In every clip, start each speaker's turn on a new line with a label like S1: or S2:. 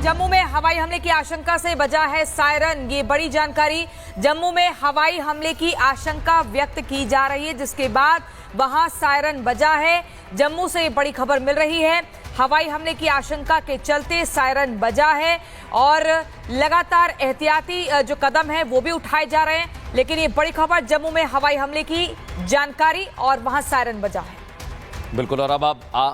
S1: जम्मू में हवाई हमले की आशंका से बजा है सायरन। ये बड़ी जानकारी। जम्मू में हवाई हमले की आशंका व्यक्त की जा रही है, जिसके बाद वहां सायरन बजा है। जम्मू से ये बड़ी खबर मिल रही है। हवाई हमले की आशंका के चलते सायरन बजा है और लगातार एहतियाती जो कदम है वो भी उठाए जा रहे हैं। लेकिन ये बड़ी खबर, जम्मू में हवाई हमले की जानकारी और वहां सायरन बजा है।
S2: बिल्कुल। और अब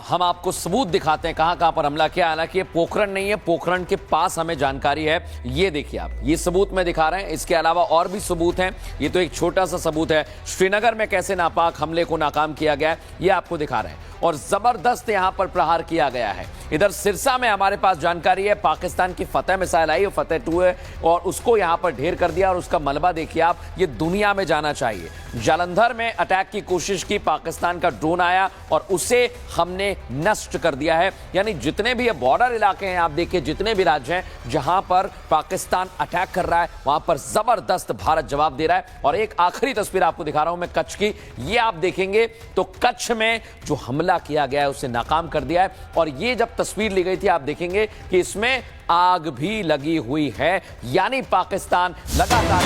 S2: हम आपको सबूत दिखाते हैं कहां पर हमला किया। हालांकि ये पोखरण नहीं है, पोखरण के पास हमें जानकारी है। ये देखिए आप, ये सबूत में दिखा रहे हैं। इसके अलावा और भी सबूत हैं। ये तो एक छोटा सा सबूत है। श्रीनगर में कैसे नापाक हमले को नाकाम किया गया है, ये आपको दिखा रहे हैं। और जबरदस्त यहां पर प्रहार किया गया है। इधर सिरसा में हमारे पास जानकारी है, पाकिस्तान की फतेह मिसाइल आई, फतेह 2 है, और उसको यहां पर ढेर कर दिया। और उसका मलबा देखिए आप, ये दुनिया में जाना चाहिए। जालंधर में अटैक की कोशिश की, पाकिस्तान का ड्रोन आया और उसे हमने नष्ट कर दिया है। यानी जितने भी ये बॉर्डर इलाके हैं, आप देखिए जितने भी राज्य हैं जहां पर पाकिस्तान अटैक कर रहा है, वहां पर जबरदस्त भारत जवाब दे रहा है। और एक आखिरी तस्वीर आपको दिखा रहा हूं मैं कच्छ की। ये आप देखेंगे तो कच्छ में जो हमला किया गया है उसे नाकाम कर दिया है। और ये जब तस्वीर ली गई थी, आप देखेंगे कि इसमें आग भी लगी हुई है। यानी पाकिस्तान लगातार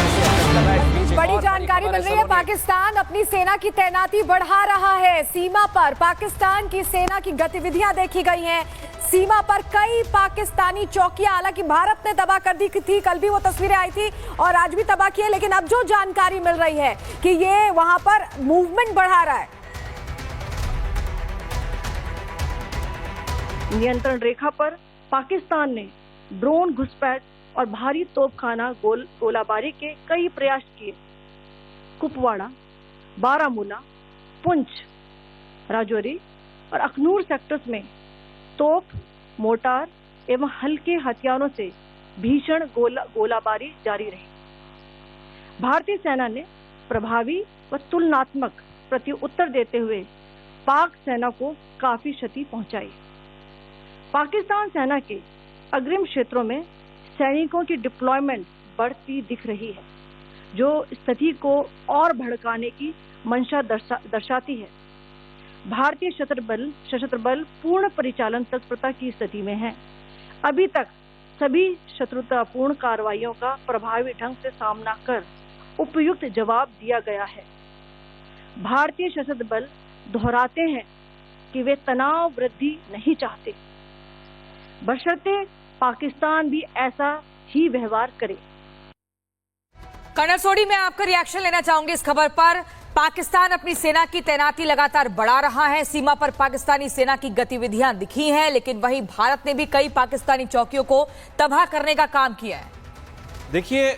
S3: बड़ी जानकारी मिल रही है। पाकिस्तान अपनी सेना की तैनाती बढ़ा रहा है। सीमा पर पाकिस्तान की सेना की गतिविधियां देखी गई हैं। सीमा पर कई पाकिस्तानी चौकियां हालांकि भारत ने तबाह कर दी थी, कल भी वो तस्वीरें आई थी और आज भी तबाह की है। लेकिन अब जो जानकारी मिल रही है कि ये वहां पर मूवमेंट बढ़ा रहा है।
S4: नियंत्रण रेखा पर पाकिस्तान ने ड्रोन घुसपैठ और भारी तोपखाना गोलाबारी के कई प्रयास किए। कुपवाड़ा, बारामूला, पुंछ, राजौरी और अखनूर सेक्टर्स में तोप, मोर्टार एवं हल्के हथियारों से भीषण गोलाबारी जारी रही। भारतीय सेना ने प्रभावी व तुलनात्मक प्रत्युत्तर देते हुए पाक सेना को काफी क्षति पहुंचाई। पाकिस्तान सेना के अग्रिम क्षेत्रों में सैनिकों की डिप्लॉयमेंट बढ़ती दिख रही है, जो स्थिति को और भड़काने की मंशा दर्शाती है। भारतीय सशस्त्र बल पूर्ण परिचालन तत्परता की स्थिति में है। अभी तक सभी शत्रुतापूर्ण कार्रवाइयों का प्रभावी ढंग से सामना कर उपयुक्त जवाब दिया गया है। भारतीय सशस्त्र बल दोहराते हैं कि वे तनाव वृद्धि नहीं चाहते, बशर्ते पाकिस्तान भी ऐसा ही व्यवहार करे।
S1: कर्नल सोडी, मैं आपका रिएक्शन लेना चाहूंगी इस खबर पर। पाकिस्तान अपनी सेना की तैनाती लगातार बढ़ा रहा है। सीमा पर पाकिस्तानी सेना की गतिविधियां दिखी हैं, लेकिन वहीं भारत ने भी कई पाकिस्तानी चौकियों को तबाह करने का काम किया है।
S5: देखिए,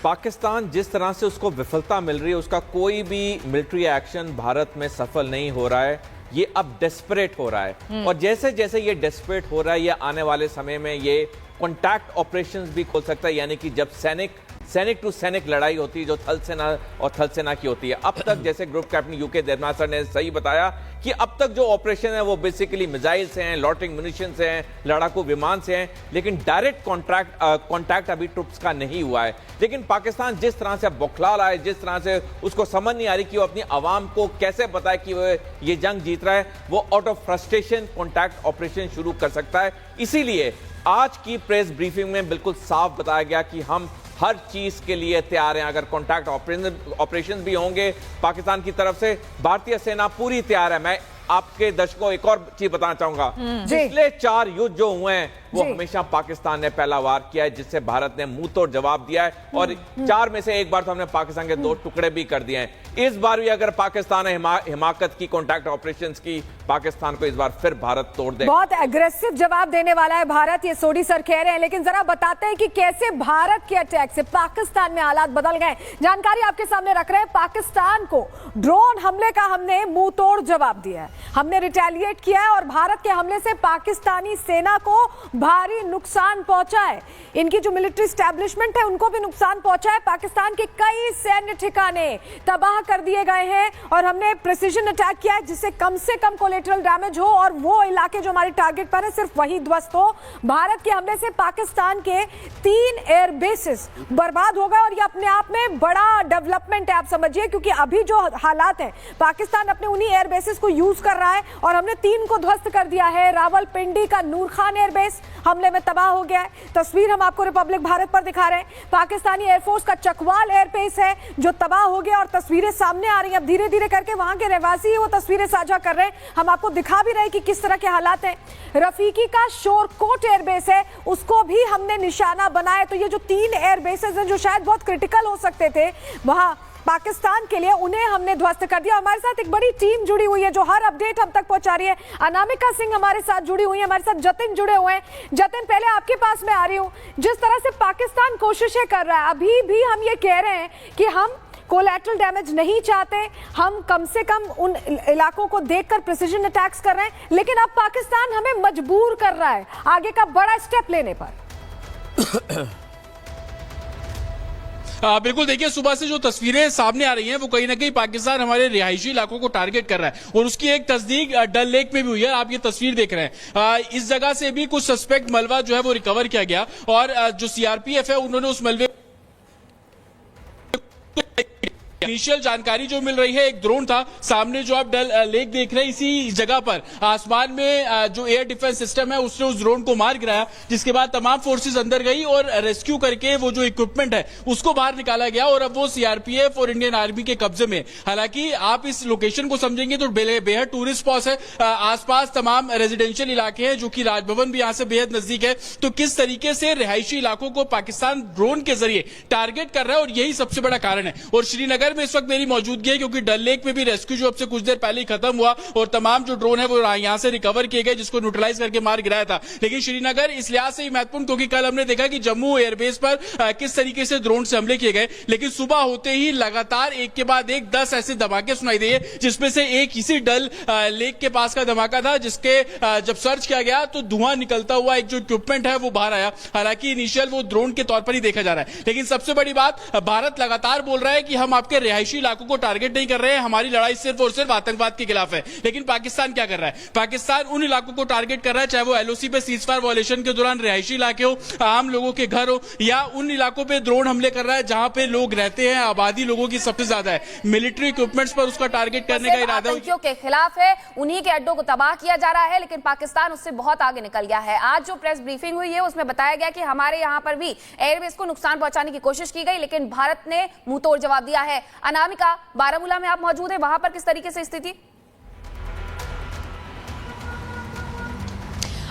S5: पाकिस्तान जिस तरह से उसको विफलता मिल रही है, उसका कोई भी मिलिट्री एक्शन भारत में सफल नहीं हो रहा है। ये अब डेस्परेट हो रहा है और जैसे जैसे ये डेस्परेट हो रहा है, ये आने वाले समय में ये कॉन्टैक्ट ऑपरेशंस भी खोल सकता है। यानी कि जब सैनिक टू सैनिक लड़ाई होती है, जो थल सेना और थल सेना की होती है। अब तक जैसे ग्रुप कैप्टन यूके धर्मासर ने सही बताया कि अब तक जो ऑपरेशन है वो बेसिकली मिसाइल से हैं, लॉटरिंग म्यूनिशन से हैं, लड़ाकू विमान से हैं, लेकिन डायरेक्ट कॉन्टैक्ट अभी ट्रुप्स का नहीं हुआ है। लेकिन पाकिस्तान जिस तरह से बौखला रहा है, जिस तरह से उसको समझ नहीं आ रही कि वो अपनी आवाम को कैसे बताए कि वो ये जंग जीत रहा है, वो out of frustration contact operation शुरू कर सकता है। इसीलिए आज की प्रेस ब्रीफिंग में बिल्कुल साफ बताया गया कि हम हर चीज के लिए तैयार हैं। अगर कॉन्टैक्ट ऑपरेशन भी होंगे पाकिस्तान की तरफ से, भारतीय सेना पूरी तैयार है। मैं आपके दर्शकों एक और चीज बताना चाहूंगा। पिछले 4 युद्ध जो हुए हैं वो हमेशा पाकिस्तान ने पहला वार किया है, जिससे भारत ने मुंह तोड़ जवाब दिया है। और 4 में से एक बार तो हमने पाकिस्तान के 2 टुकड़े भी कर दिए हैं। इस बार भी अगर पाकिस्तान ने हिमाकत की कॉन्टैक्ट ऑपरेशंस की, पाकिस्तान को इस बार फिर भारत तोड़ दे।
S3: बहुत एग्रेसिव जवाब देने वाला है भारत, ये सोडी सर कह रहे हैं। लेकिन जरा बताते हैं कि कैसे भारत के अटैक से पाकिस्तान में हालात बदल गए। जानकारी आपके सामने रख रहे हैं। पाकिस्तान को ड्रोन हमले का हमने मुंह तोड़ जवाब दिया है, हमने रिटेलिएट किया है और भारत के हमले से पाकिस्तानी सेना को भारी नुकसान पहुंचा है। इनकी जो मिलिट्री स्टैब्लिशमेंट है उनको भी नुकसान पहुंचा है। पाकिस्तान के कई सैन्य ठिकाने तबाह कर दिए गए हैं और हमने प्रिसीजन अटैक किया है, जिससे कम से कम कोलेटरल डैमेज हो और वो इलाके जो हमारे टारगेट पर है सिर्फ वही ध्वस्त हो। भारत के हमले से पाकिस्तान के 3 एयर बेसिस बर्बाद हो गए और ये अपने आप में बड़ा डेवलपमेंट है, आप समझिए, क्योंकि अभी जो हालात है पाकिस्तान अपने उन्हीं एयर बेसिस को यूज कर रहा है और हमने 3 को ध्वस्त कर दिया है। रावलपिंडी का नूर खान एयरबेस, हमले में तबाह हो गया है। तस्वीर हम आपको रिपब्लिक भारत पर दिखा रहे हैं। पाकिस्तानी एयरफोर्स का चकवाल एयरबेस है जो तबाह हो गया और तस्वीरें सामने आ रही हैं। अब धीरे धीरे करके वहां के रहवासी ही वो तस्वीरें साझा कर रहे हैं। हम आपको दिखा भी रहे हैं कि किस तरह के हालात हैं। रफीकी का शोरकोट एयरबेस है, उसको भी हमने निशाना बनाया। तो ये जो 3 एयरबेसेस हैं जो शायद बहुत क्रिटिकल हो सकते थे वहां पाकिस्तान के लिए, उन्हें हमने ध्वस्त कर दिया। हमारे साथ एक बड़ी टीम जुड़ी हुई है जो हर अपडेट हम तक पहुंचा रही है। अनामिका सिंह हमारे साथ जुड़ी हुई है, हमारे साथ जतिन जुड़े हुए हैं। जतिन, पहले आपके पास मैं आ रही हूं। जिस तरह से पाकिस्तान कोशिशें कर रहा है, अभी भी हम ये कह रहे हैं कि हम कोलैटरल डैमेज नहीं चाहते, हम कम से कम उन इलाकों को देखकर प्रिसीजन अटैक्स कर रहे हैं, लेकिन अब पाकिस्तान हमें मजबूर कर रहा है आगे का बड़ा स्टेप लेने पर।
S6: बिल्कुल, देखिए सुबह से जो तस्वीरें सामने आ रही हैं वो कहीं ना कहीं पाकिस्तान हमारे रिहायशी इलाकों को टारगेट कर रहा है और उसकी एक तस्दीक डल लेक में भी हुई है। आप ये तस्वीर देख रहे हैं, इस जगह से भी कुछ सस्पेक्ट मलबा जो है वो रिकवर किया गया और जो सीआरपीएफ है उन्होंने उस मलबे इनिशियल जानकारी जो मिल रही है, एक ड्रोन था सामने जो आप डल लेक देख रहे हैं, इसी जगह पर आसमान में जो एयर डिफेंस सिस्टम है उसने उस ड्रोन को मार गिराया, जिसके बाद तमाम फोर्सेस अंदर गई और रेस्क्यू करके वो जो इक्विपमेंट है उसको बाहर निकाला गया और अब वो सीआरपीएफ और इंडियन आर्मी के कब्जे में। हालांकि आप इस लोकेशन को समझेंगे तो बेहद टूरिस्ट स्पॉट है, आसपास तमाम रेजिडेंशियल इलाके हैं जो कि राजभवन भी यहां से बेहद नजदीक है। तो किस तरीके से रिहायशी इलाकों को पाकिस्तान ड्रोन के जरिए टारगेट कर रहा है और यही सबसे बड़ा कारण है। और श्रीनगर में इस वक्त मेरी मौजूदगी है क्योंकि डल लेक में भी रेस्क्यू जो अब से कुछ देर पहले ही खत्म हुआ और तमाम जो ड्रोन है वो यहां से रिकवर किए गए, जिसको न्यूट्रलाइज करके मार गिराया था। लेकिन श्रीनगर इस लिहाज से महत्वपूर्ण क्योंकि कल हमने देखा कि जम्मू एयरबेस पर किस तरीके से ड्रोन से हमले किए गए, लेकिन सुबह होते ही लगातार एक के बाद एक 10 ऐसे धमाके सुनाई दिए, जिसमें से एक इसी डल लेक के पास का धमाका था जिसके जब सर्च किया गया तो धुआं निकलता हुआ एक जो इक्विपमेंट है वो बाहर आया। हालांकि इनिशियल वो ड्रोन के तौर पर ही देखा जा रहा है, लेकिन सबसे बड़ी बात, भारत लगातार बोल रहा है कि हम आपके रिहायशी इलाकों को टारगेट नहीं कर रहे हैं, हमारी लड़ाई सिर्फ और सिर्फ आतंकवाद के खिलाफ है। लेकिन पाकिस्तान क्या कर रहा है? पाकिस्तान उन इलाकों को टारगेट कर रहा है, चाहे वो एलओसी पे सीजफायर वायलेशन के दौरान रिहायशी इलाके हो, आम लोगों के घर हो, या उन इलाकों पे ड्रोन हमले कर रहा है जहां पे लोग रहते हैं, आबादी लोगों की सबसे ज्यादा है, मिलिट्री इक्विपमेंट्स पर उसका टारगेट करने का इरादा
S7: आतंकियों के खिलाफ है, उन्हीं के अड्डों को तबाह किया जा रहा है। लेकिन पाकिस्तान उससे बहुत आगे निकल गया है। आज जो प्रेस ब्रीफिंग हुई है उसमें बताया गया कि हमारे यहां पर भी एयरबेस को नुकसान पहुंचाने की कोशिश की गई, लेकिन भारत ने मुंह तोड़ जवाब दिया है। अनामिका, बारामूला में आप मौजूद है, वहां पर किस तरीके से स्थिति?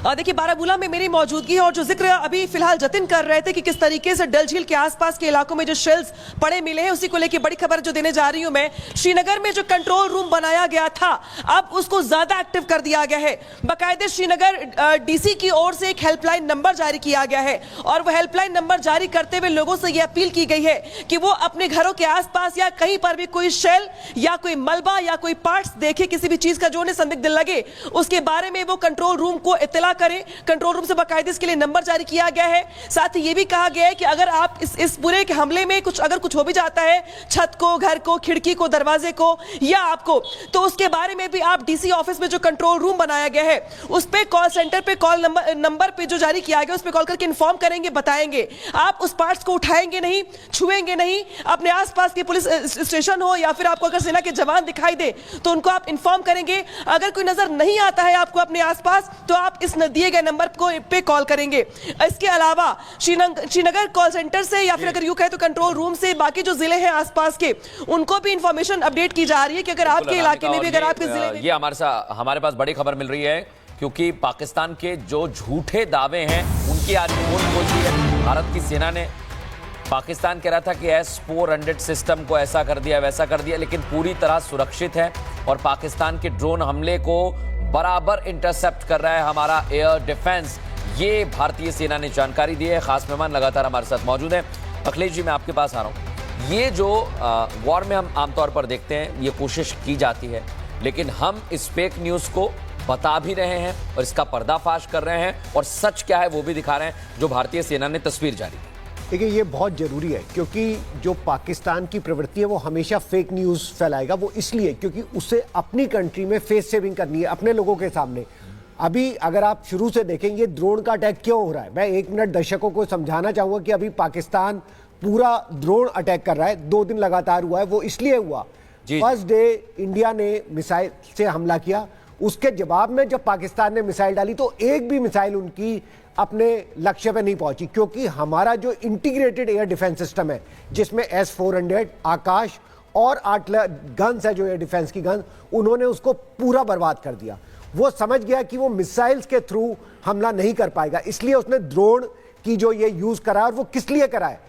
S8: देखिए, बारामूला में मेरी मौजूदगी है और जो जिक्र अभी फिलहाल जतिन कर रहे थे कि किस तरीके से डल झील के आसपास के इलाकों में जो शेल्स पड़े मिले हैं, उसी को लेकर बड़ी खबर जो देने जा रही हूं मैं। श्रीनगर में जो कंट्रोल रूम बनाया गया था अब उसको ज्यादा एक्टिव कर दिया गया है। बाकायदे श्रीनगर डीसी की ओर से एक हेल्पलाइन नंबर जारी किया गया है और वो हेल्पलाइन नंबर जारी करते हुए लोगों से यह अपील की गई है कि वो अपने घरों के आसपास या कहीं पर भी कोई शेल या कोई मलबा या कोई पार्ट्स देखे, किसी भी चीज का जो उन्हें संदिग्ध लगे, उसके बारे में वो कंट्रोल रूम को इत्तला करें। कंट्रोल रूम से बाकायदे इसके लिए नंबर जारी किया गया है। साथ ही ये भी कहा गया है कि अगर आप इस पूरे हमले में अगर कुछ हो भी जाता है, छत को, घर को, खिड़की को, दरवाजे को या आपको, तो उसके बारे में भी आप डीसी ऑफिस में जो कंट्रोल रूम बनाया गया है उस पे कॉल सेंटर पे कॉल नंबर पे जो जारी किया गया उस पे कॉल करके इन्फॉर्म करेंगे, बताएंगे। आप उस पार्ट्स को उठाएंगे नहीं, छुएंगे नहीं। अपने आसपास के पुलिस स्टेशन हो या फिर आपको अगर सेना के जवान दिखाई दे तो उनको आप इन्फॉर्म करेंगे। अगर कोई नजर नहीं आता है आपको अपने आसपास तो आप इस दिए गए नंबर पे कॉल करेंगे। इसके अलावा श्रीनगर कॉल सेंटर से या फिर अगर यूं कहे तो कंट्रोल रूम से बाकी जो जिले हैं आसपास के, उनको भी इंफॉर्मेशन अपडेट की जा रही है कि अगर आपके इलाके में भी, अगर आपके जिले में,
S2: ये हमारे पास बड़ी खबर मिल रही है क्योंकि पाकिस्तान के जो झूठे दावे हैं उनकी आज रिपोर्ट खोजी है। भारत की सेना ने, पाकिस्तान कह रहा था कि S-400 सिस्टम को ऐसा कर दिया वैसा कर दिया, लेकिन पूरी तरह सुरक्षित है और पाकिस्तान के ड्रोन हमले को बराबर इंटरसेप्ट कर रहा है हमारा एयर डिफेंस। ये भारतीय सेना ने जानकारी दी है। खास मेहमान लगातार हमारे साथ मौजूद हैं। अखिलेश जी, मैं आपके पास आ रहा हूं। ये जो वॉर में हम आमतौर पर देखते हैं, ये कोशिश की जाती है, लेकिन हम इस फेक न्यूज को बता भी रहे हैं और इसका पर्दाफाश कर रहे हैं और सच क्या है वो भी दिखा रहे हैं, जो भारतीय सेना ने तस्वीर जारी की।
S9: देखिए, ये बहुत ज़रूरी है क्योंकि जो पाकिस्तान की प्रवृत्ति है वो हमेशा फेक न्यूज़ फैलाएगा। वो इसलिए क्योंकि उसे अपनी कंट्री में फेस सेविंग करनी है अपने लोगों के सामने। अभी अगर आप शुरू से देखेंगे ड्रोन का अटैक क्यों हो रहा है, मैं 1 मिनट दर्शकों को समझाना चाहूँगा कि अभी पाकिस्तान पूरा ड्रोन अटैक कर रहा है, 2 दिन लगातार हुआ है। वो इसलिए हुआ, फर्स्ट डे इंडिया ने मिसाइल से हमला किया, उसके जवाब में जब पाकिस्तान ने मिसाइल डाली तो एक भी मिसाइल उनकी अपने लक्ष्य पे नहीं पहुंची, क्योंकि हमारा जो इंटीग्रेटेड एयर डिफेंस सिस्टम है जिसमें S-400 आकाश और 8 गन्स है जो एयर डिफेंस की गन, उन्होंने उसको पूरा बर्बाद कर दिया। वो समझ गया कि वो मिसाइल्स के थ्रू हमला नहीं कर पाएगा, इसलिए उसने ड्रोन की जो ये यूज करा है, और वो किस लिए करा है,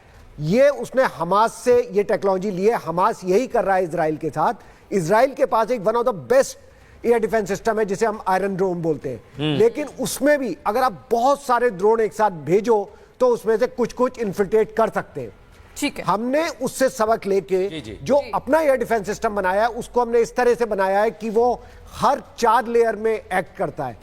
S9: ये उसने हमास से ये टेक्नोलॉजी ली है। हमास यही कर रहा है इजराइल के साथ। इजराइल के पास एक one of the best air defence system है जिसे हम आयरन ड्रोन बोलते हैं, लेकिन उसमें भी अगर आप बहुत सारे ड्रोन एक साथ भेजो तो उसमें से कुछ कुछ इन्फिल्ट्रेट कर सकते हैं।
S1: ठीक है,
S9: हमने उससे सबक लेके
S2: जी।
S9: जो अपना एयर डिफेंस सिस्टम बनाया है उसको हमने इस तरह से बनाया है कि वो हर 4 लेयर में एक्ट करता है।